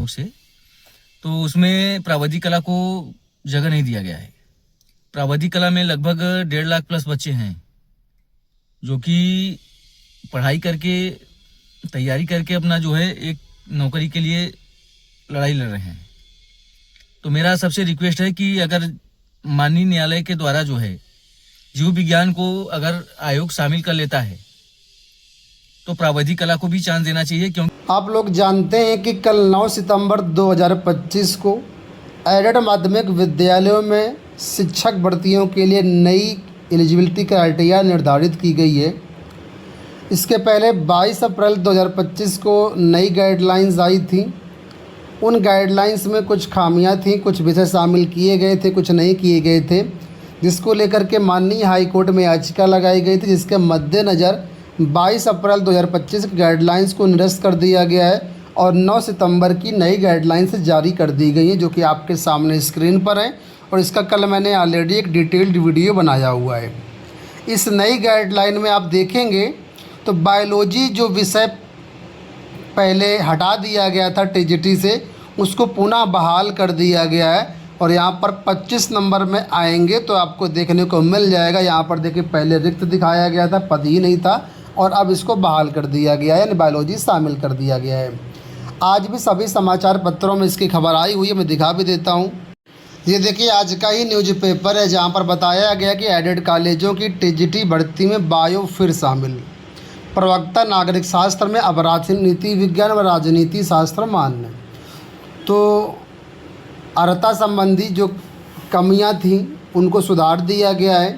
आयोग से, तो उसमें प्रावधिक कला को जगह नहीं दिया गया है। प्रावधिक कला में लगभग 1.5 लाख प्लस बच्चे हैं जो कि पढ़ाई करके, तैयारी करके अपना जो है एक नौकरी के लिए लड़ाई लड़ रहे हैं। तो मेरा सबसे रिक्वेस्ट है कि अगर माननीय न्यायालय के द्वारा जो है जीव विज्ञान को अगर आयोग शामिल कर लेता है तो प्रावधिक कला को भी चांस देना चाहिए, क्योंकि आप लोग जानते हैं कि कल 9 सितंबर 2025 को एडेड माध्यमिक विद्यालयों में शिक्षक भर्तियों के लिए नई एलिजिबिलिटी क्राइटेरिया निर्धारित की गई है। इसके पहले 22 अप्रैल 2025 को नई गाइडलाइंस आई थी। उन गाइडलाइंस में कुछ खामियां थीं, कुछ विषय शामिल किए गए थे, कुछ नहीं किए गए थे, जिसको लेकर के माननीय हाई कोर्ट में याचिका लगाई गई थी, जिसके मद्देनज़र 22 अप्रैल 2025 की गाइडलाइंस को निरस्त कर दिया गया है और 9 सितंबर की नई गाइडलाइंस जारी कर दी गई है, जो कि आपके सामने स्क्रीन पर है। और इसका कल मैंने ऑलरेडी एक डिटेल्ड वीडियो बनाया हुआ है। इस नई गाइडलाइन में आप देखेंगे तो बायोलॉजी जो विषय पहले हटा दिया गया था टीजीटी से, उसको पुनः बहाल कर दिया गया है। और यहाँ पर 25 नंबर में आएंगे तो आपको देखने को मिल जाएगा। यहाँ पर देखिए, पहले रिक्त दिखाया गया था, पद ही नहीं था, और अब इसको बहाल कर दिया गया है, यानी बायोलॉजी शामिल कर दिया गया है। आज भी सभी समाचार पत्रों में इसकी खबर आई हुई है, मैं दिखा भी देता हूँ। ये देखिए, आज का ही न्यूज़पेपर है, जहाँ पर बताया गया कि एडेड कॉलेजों की टीजीटी भर्ती में बायो फिर शामिल। प्रवक्ता नागरिक शास्त्र में अब राजनीति विज्ञान व राजनीति शास्त्र मान्य। तो अर्हता संबंधी जो कमियां थीं उनको सुधार दिया गया है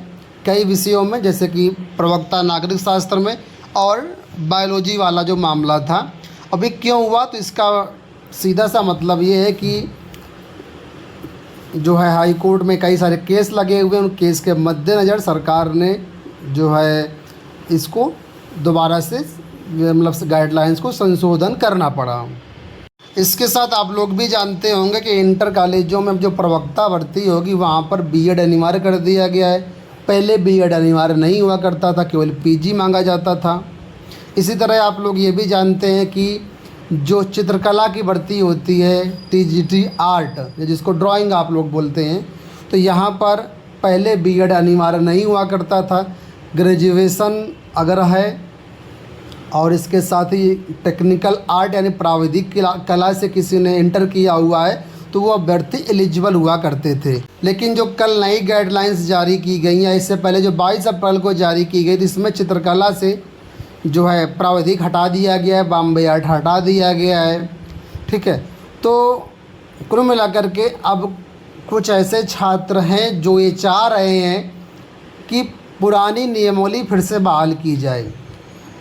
कई विषयों में, जैसे कि प्रवक्ता नागरिक शास्त्र में और बायोलॉजी वाला जो मामला था। अभी क्यों हुआ, तो इसका सीधा सा मतलब ये है कि जो है हाई कोर्ट में कई सारे केस लगे हुए, उन केस के मद्देनज़र सरकार ने जो है इसको दोबारा से मतलब गाइडलाइंस को संशोधन करना पड़ा। इसके साथ आप लोग भी जानते होंगे कि इंटर कॉलेजों में जो प्रवक्ता भर्ती होगी वहाँ पर बीएड अनिवार्य कर दिया गया है। पहले बीएड अनिवार्य नहीं हुआ करता था, केवल पीजी मांगा जाता था। इसी तरह आप लोग ये भी जानते हैं कि जो चित्रकला की भर्ती होती है, टीजीटी आर्ट, जिसको ड्राइंग आप लोग बोलते हैं, तो यहाँ पर पहले बीएड अनिवार्य नहीं हुआ करता था। ग्रेजुएशन अगर है और इसके साथ ही टेक्निकल आर्ट यानी प्राविधिक कला से किसी ने इंटर किया हुआ है तो वो अभ्यर्थी एलिजिबल हुआ करते थे। लेकिन जो कल नई गाइडलाइंस जारी की गई हैं, इससे पहले जो 22 अप्रैल को जारी की गई थी, इसमें चित्रकला से जो है प्राविधिक हटा दिया गया है, बॉम्बे आर्ट हटा दिया गया है। ठीक है, तो कुल मिलाकर के अब कुछ ऐसे छात्र हैं जो ये चाह रहे हैं कि पुरानी नियमावली फिर से बहाल की जाए।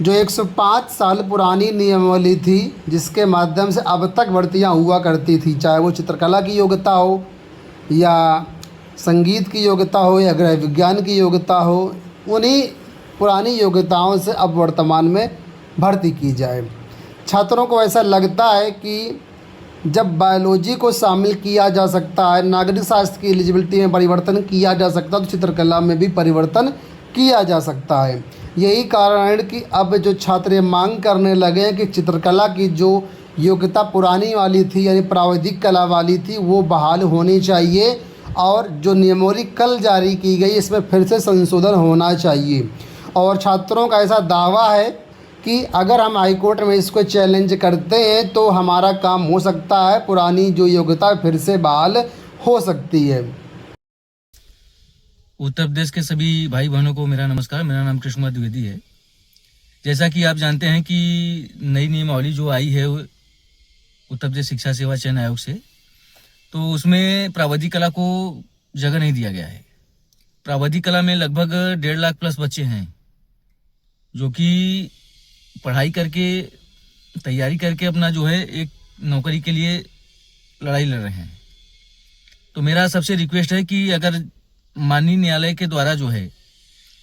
जो 105 साल पुरानी नियमावली थी, जिसके माध्यम से अब तक भर्तियां हुआ करती थी, चाहे वो चित्रकला की योग्यता हो या संगीत की योग्यता हो या गृह विज्ञान की योग्यता हो, उन्हीं पुरानी योग्यताओं से अब वर्तमान में भर्ती की जाए। छात्रों को ऐसा लगता है कि जब बायोलॉजी को शामिल किया जा सकता है, नागरिक शास्त्र की एलिजिबिलिटी में परिवर्तन किया जा सकता है, तो चित्रकला में भी परिवर्तन किया जा सकता है। यही कारण है कि अब जो छात्र मांग करने लगे हैं कि चित्रकला की जो योग्यता पुरानी वाली थी यानी प्राविधिक कला वाली थी वो बहाल होनी चाहिए, और जो नियमावली कल जारी की गई इसमें फिर से संशोधन होना चाहिए। और छात्रों का ऐसा दावा है कि अगर हम हाई कोर्ट में इसको चैलेंज करते हैं तो हमारा काम हो सकता है, पुरानी जो योग्यता फिर से बहाल हो सकती है। उत्तर प्रदेश के सभी भाई बहनों को मेरा नमस्कार। मेरा नाम कृष्ण कुमार द्विवेदी है। जैसा कि आप जानते हैं कि नई नियमावली जो आई है उत्तर प्रदेश शिक्षा सेवा चयन आयोग से, तो उसमें प्रावधिक कला को जगह नहीं दिया गया है। प्रावधिक कला में लगभग 1.5 लाख प्लस बच्चे हैं जो कि पढ़ाई करके, तैयारी करके अपना जो है एक नौकरी के लिए लड़ाई लड़ रहे हैं। तो मेरा सबसे रिक्वेस्ट है कि अगर माननीय न्यायालय के द्वारा जो है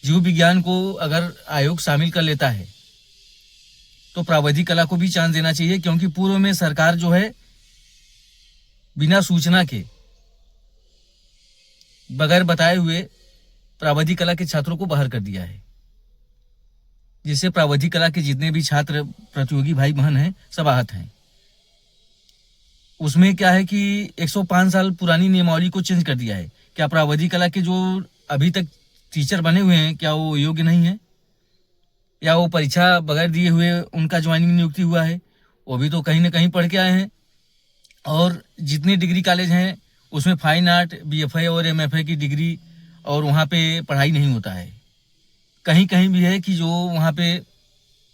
जीव विज्ञान को अगर आयोग शामिल कर लेता है तो प्रावधिक कला को भी चांस देना चाहिए, क्योंकि पूर्व में सरकार जो है बिना सूचना के, बगैर बताए हुए प्रावधिक कला के छात्रों को बाहर कर दिया है, जिससे प्रावधिक कला के जितने भी छात्र प्रतियोगी भाई बहन हैं सब आहत हैं। उसमें क्या है कि 105 साल पुरानी नियमावली को चेंज कर दिया है। क्या प्रावधी कला के जो अभी तक टीचर बने हुए हैं, क्या वो योग्य नहीं है, या वो परीक्षा बगैर दिए हुए उनका ज्वाइनिंग नियुक्ति हुआ है? वो भी तो कहीं ना कहीं पढ़ के आए हैं। और जितने डिग्री कॉलेज हैं उसमें फाइन आर्ट, बीएफए और एमएफए की डिग्री और वहाँ पे पढ़ाई नहीं होता है। कहीं कहीं भी है कि जो वहाँ पे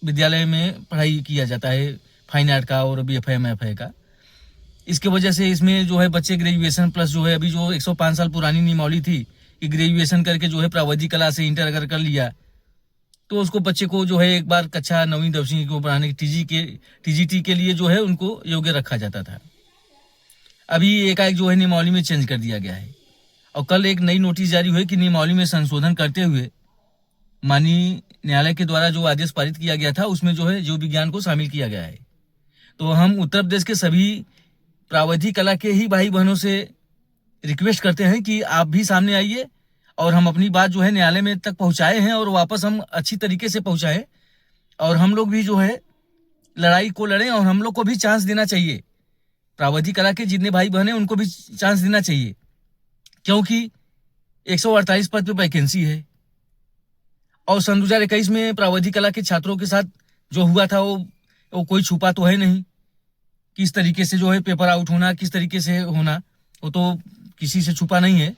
विद्यालय में पढ़ाई किया जाता है फाइन आर्ट का और बीएफए एमएफए का। इसके वजह से इसमें जो है बच्चे ग्रेजुएशन प्लस जो है अभी जो 105 साल पुरानी नियमावली थी कि ग्रेजुएशन करके जो है प्रावधी कला से इंटर अगर कर लिया तो उसको बच्चे को जो है एक बार कक्षा 9वीं 10वीं को पढ़ाने टीजीटी के लिए जो है उनको योग्य रखा जाता था। अभी एकाएक जो है नियमावली में चेंज कर दिया गया है और कल एक नई नोटिस जारी हुई कि नियमावली में संशोधन करते हुए माननीय न्यायालय के द्वारा जो आदेश पारित किया गया था उसमें जो है जीव विज्ञान को शामिल किया गया है। तो हम उत्तर प्रदेश के सभी प्रावधी कला के ही भाई बहनों से रिक्वेस्ट करते हैं कि आप भी सामने आइए और हम अपनी बात जो है न्यायालय में तक पहुंचाए हैं और वापस हम अच्छी तरीके से पहुंचाएं और हम लोग भी जो है लड़ाई को लड़ें और हम लोग को भी चांस देना चाहिए। प्रावधी कला के जितने भाई बहन हैं उनको भी चांस देना चाहिए, क्योंकि 148 पद पे वैकेंसी है और सन 2021 में प्रावधी कला के छात्रों के साथ जो हुआ था वो कोई छुपा तो है नहीं। किस तरीके से जो है पेपर आउट होना, किस तरीके से होना, वो तो किसी से छुपा नहीं है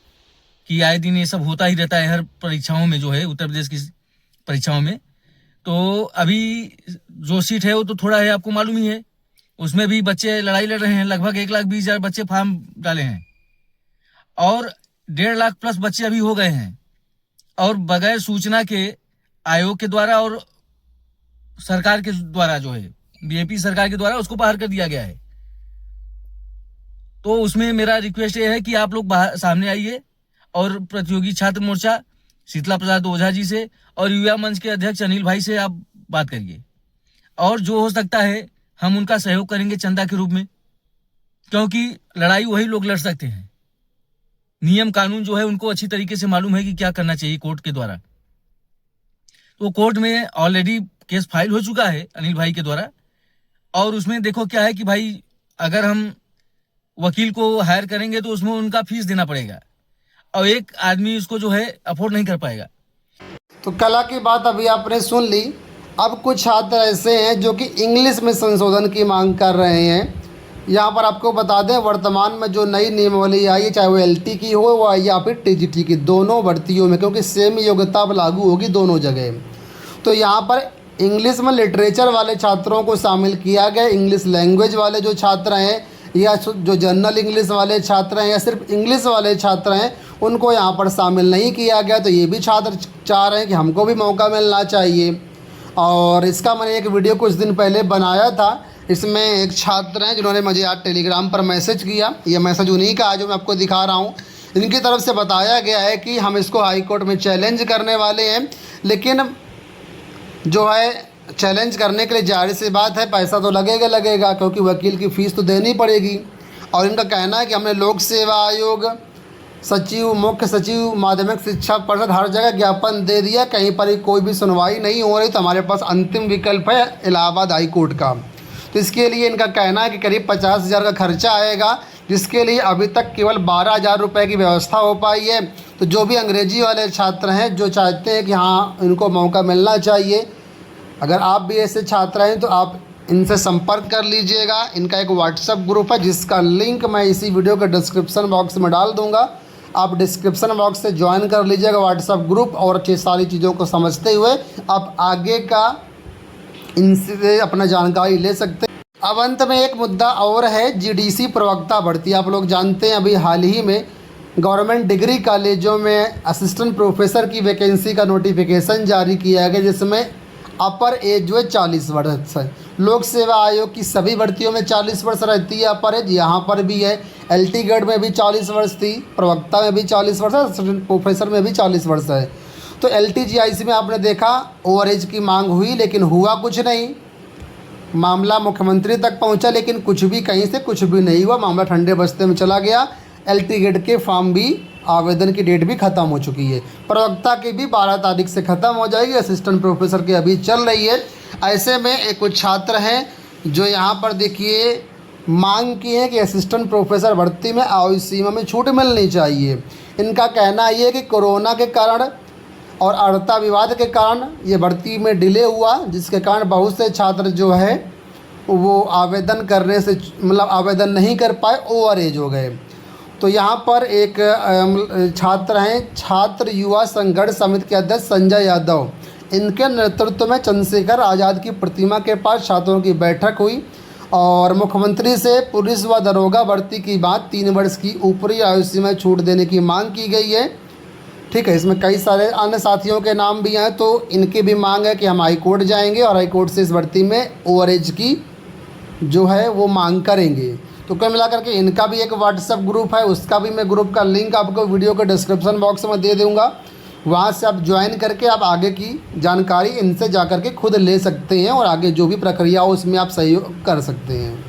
कि आए दिन ये सब होता ही रहता है हर परीक्षाओं में जो है उत्तर प्रदेश की परीक्षाओं में। तो अभी जो सीट है वो तो थोड़ा है, आपको मालूम ही है। उसमें भी बच्चे लड़ाई लड़ रहे हैं, लगभग 1,20,000 बच्चे फॉर्म डाले हैं और 1.5 लाख प्लस बच्चे अभी हो गए हैं और बगैर सूचना के आयोग के द्वारा और सरकार के द्वारा जो है बीजेपी सरकार के द्वारा उसको बाहर कर दिया गया है। तो उसमें मेरा रिक्वेस्ट ये है कि आप लोग सामने आइए और प्रतियोगी छात्र मोर्चा शीतला प्रसाद ओझा जी से और युवा मंच के अध्यक्ष अनिल भाई से आप बात करिए और जो हो सकता है हम उनका सहयोग करेंगे चंदा के रूप में, क्योंकि लड़ाई वही लोग लड़ सकते हैं। नियम कानून जो है उनको अच्छी तरीके से मालूम है कि क्या करना चाहिए कोर्ट के द्वारा। तो कोर्ट में ऑलरेडी केस फाइल हो चुका है अनिल भाई के द्वारा और उसमें देखो क्या है कि भाई अगर हम वकील को हायर करेंगे तो उसमें उनका फीस देना पड़ेगा और एक आदमी उसको जो है अफोर्ड नहीं कर पाएगा। तो कला की बात अभी आपने सुन ली। अब कुछ छात्र ऐसे हैं जो कि इंग्लिश में संशोधन की मांग कर रहे हैं। यहाँ पर आपको बता दें वर्तमान में जो नई नियमावली आई है, चाहे वो एलटी की हो या फिर टीजीटी की, दोनों भर्तियों में, क्योंकि सेम योग्यता अब लागू होगी दोनों जगह। तो यहाँ पर इंग्लिश में लिटरेचर वाले छात्रों को शामिल किया गया। इंग्लिश लैंग्वेज वाले जो छात्र हैं या जो जनरल इंग्लिश वाले छात्र हैं या सिर्फ इंग्लिश वाले छात्र हैं उनको यहाँ पर शामिल नहीं किया गया। तो ये भी छात्र चाह रहे हैं कि हमको भी मौका मिलना चाहिए और इसका मैंने एक वीडियो कुछ दिन पहले बनाया था। इसमें एक छात्र हैं जिन्होंने मुझे आज टेलीग्राम पर मैसेज किया। ये मैसेज उन्हीं का है जो मैं आपको दिखा रहा हूँ। इनकी तरफ से बताया गया है कि हम इसको हाई कोर्ट में चैलेंज करने वाले हैं, लेकिन जो है चैलेंज करने के लिए जाहिर सी बात है पैसा तो लगेगा क्योंकि वकील की फ़ीस तो देनी पड़ेगी। और इनका कहना है कि हमने लोक सेवा आयोग, सचिव, मुख्य सचिव, माध्यमिक शिक्षा परिषद हर जगह ज्ञापन दे दिया, कहीं पर कोई भी सुनवाई नहीं हो रही। तो हमारे पास अंतिम विकल्प है इलाहाबाद हाई कोर्ट का। तो इसके लिए इनका कहना है कि करीब 50,000 का खर्चा आएगा, जिसके लिए अभी तक केवल 12,000 रुपये की व्यवस्था हो पाई है। तो जो भी अंग्रेजी वाले छात्र हैं जो चाहते हैं कि हाँ इनको मौका मिलना चाहिए, अगर आप भी ऐसे छात्र हैं तो आप इनसे संपर्क कर लीजिएगा। इनका एक व्हाट्सएप ग्रुप है जिसका लिंक मैं इसी वीडियो के डिस्क्रिप्शन बॉक्स में डाल दूंगा। आप डिस्क्रिप्शन बॉक्स से ज्वाइन कर लीजिएगा व्हाट्सएप ग्रुप और अच्छी सारी चीज़ों को समझते हुए आप आगे का इनसे अपना जानकारी ले सकते हैं। अब अंत में एक मुद्दा और है, जीडीसी प्रवक्ता भर्ती। आप लोग जानते हैं अभी हाल ही में गवर्नमेंट डिग्री कॉलेजों में असिस्टेंट प्रोफेसर की वैकेंसी का नोटिफिकेशन जारी किया गया, जिसमें अपर एज जो है 40 वर्ष है। लोक सेवा आयोग की सभी भर्तियों में 40 वर्ष रहती है अपर एज, यहाँ पर भी है। एलटी ग्रेड में भी 40 वर्ष थी, प्रवक्ता में भी 40 वर्ष है, असिस्टेंट प्रोफेसर में भी 40 वर्ष है। तो LTGIC में आपने देखा ओवर एज की मांग हुई, लेकिन हुआ कुछ नहीं। मामला मुख्यमंत्री तक पहुंचा, लेकिन कुछ भी कहीं से कुछ भी नहीं हुआ, मामला ठंडे बस्ते में चला गया। LT ग्रेड के फॉर्म भी, आवेदन की डेट भी ख़त्म हो चुकी है। प्रवक्ता की भी 12 तारीख से ख़त्म हो जाएगी, असिस्टेंट प्रोफेसर की अभी चल रही है। ऐसे में एक कुछ छात्र हैं जो यहाँ पर देखिए मांग की है कि असिस्टेंट प्रोफेसर भर्ती में आयु सीमा में छूट मिलनी चाहिए। इनका कहना ये है कि कोरोना के कारण और अर्हता विवाद के कारण ये भर्ती में डिले हुआ, जिसके कारण बहुत से छात्र जो है वो आवेदन करने से मतलब आवेदन नहीं कर पाए, ओवर एज हो गए। तो यहाँ पर एक छात्र हैं, छात्र युवा संघर्ष समिति के अध्यक्ष संजय यादव, इनके नेतृत्व में चंद्रशेखर आज़ाद की प्रतिमा के पास छात्रों की बैठक हुई और मुख्यमंत्री से पुलिस व दरोगा भर्ती की बात 3 वर्ष की ऊपरी आयु सीमा छूट देने की मांग की गई है। ठीक है, इसमें कई सारे अन्य साथियों के नाम भी हैं, तो इनकी भी मांग है कि हम हाई कोर्ट जाएंगे और हाई कोर्ट से इस भर्ती में ओवर एज की जो है वो मांग करेंगे। तो कुल मिलाकर के इनका भी एक व्हाट्सएप ग्रुप है, उसका भी मैं ग्रुप का लिंक आपको वीडियो के डिस्क्रिप्शन बॉक्स में दे दूँगा। वहाँ से आप ज्वाइन करके आप आगे की जानकारी इनसे जा कर के खुद ले सकते हैं और आगे जो भी प्रक्रिया हो उसमें आप सहयोग कर सकते हैं।